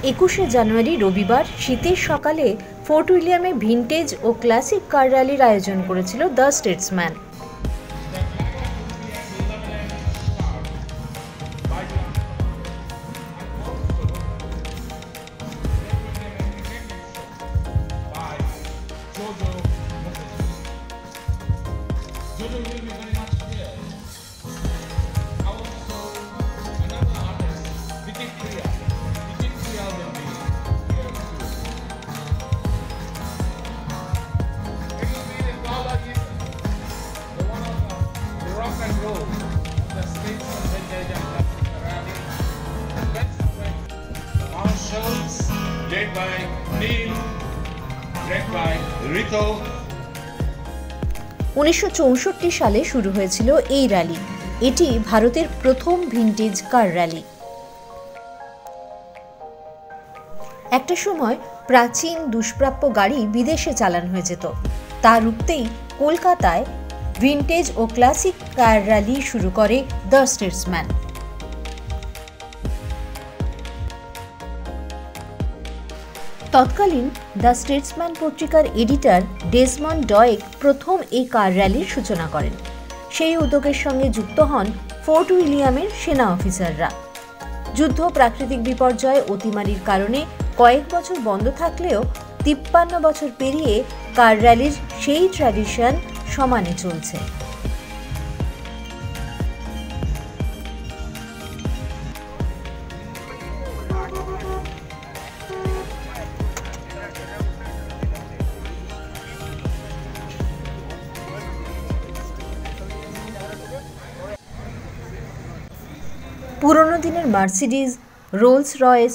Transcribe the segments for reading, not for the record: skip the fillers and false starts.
21শে জানুয়ারি রবিবার শীতের সকালে ফোর্ট উইলিয়ামে ভিনটেজ ও ক্লাসিক কার র্যালির আয়োজন করেছিল the Statesman. Led by Neil, led by Rico. 1964 সালে শুরু হয়েছিল এই র্যালি। এটি ভারতের প্রথম ভিনটেজ কার র্যালি। একটা সময় প্রাচীন দুষ্প্রাপ্য গাড়ি বিদেশে চালানো হয়ে যেত। তা রুখতেই কলকাতায় ভিনটেজ ও ক্লাসিক কার র্যালি শুরু করে দ্য স্টেটসম্যান। তৎকালীন দ্য স্টেটসম্যান পত্রিকার এডিটর ডেসমন্ড ডয়েক প্রথম এই কার র্যালির সূচনা করেন। সেই উদ্যোগের সঙ্গে যুক্ত হন ফোর্ট উইলিয়ামের সেনা অফিসাররা। যুদ্ধ, প্রাকৃতিক বিপর্যয়, অতিমারির কারণে কয়েক বছর বন্ধ থাকলেও 53 বছর পেরিয়ে কার র্যালির সেই ট্র্যাডিশন সমানে চলছে। পুরনো দিনের Mercedes, Rolls Royce,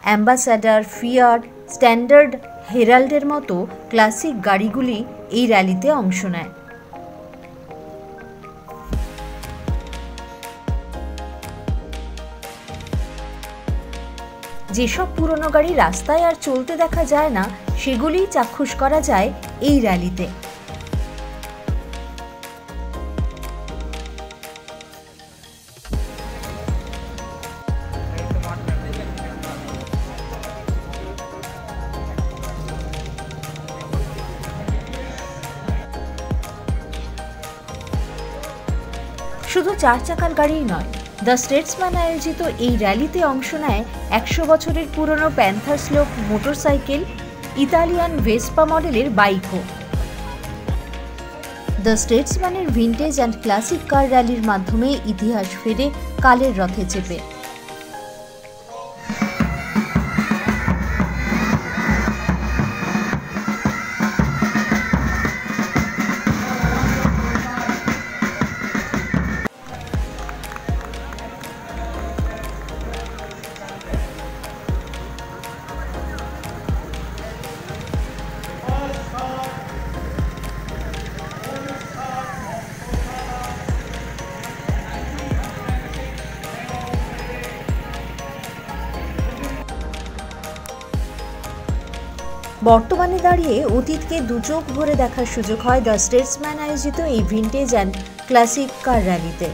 Ambassador, Fiat, Standard, হেরাল্ডের মতো ক্লাসিক গাড়িগুলি এই র্যালিতে অংশ নেয়। যেসব পুরনো গাড়ি রাস্তায় আর চলতে দেখা যায় না, সেগুলিই চাক্ষুষ করা যায় এই র্যালিতে। শুধু 4 চাকার গাড়িই নয়, দ্য স্টেটসম্যান আয়োজিত এই র্যালিতে অংশ নেয় 100 বছরের পুরনো panther slope motorcycle, Italian Vespa মডেলের বাইকও। দ্য স্টেটসম্যানের ভিনটেজ অ্যান্ড ক্লাসিক কার র্যালির মাধ্যমে ইতিহাস ফেরে কালের রথে চেপে। বর্তমানে দাঁড়িয়ে অতীতকে দুচোখ ভরে দেখার সুযোগ হয় দ্য স্টেটসম্যান আয়োজিত এই ভিনটেজ অ্যান্ড ক্লাসিক কার র্যালিতে।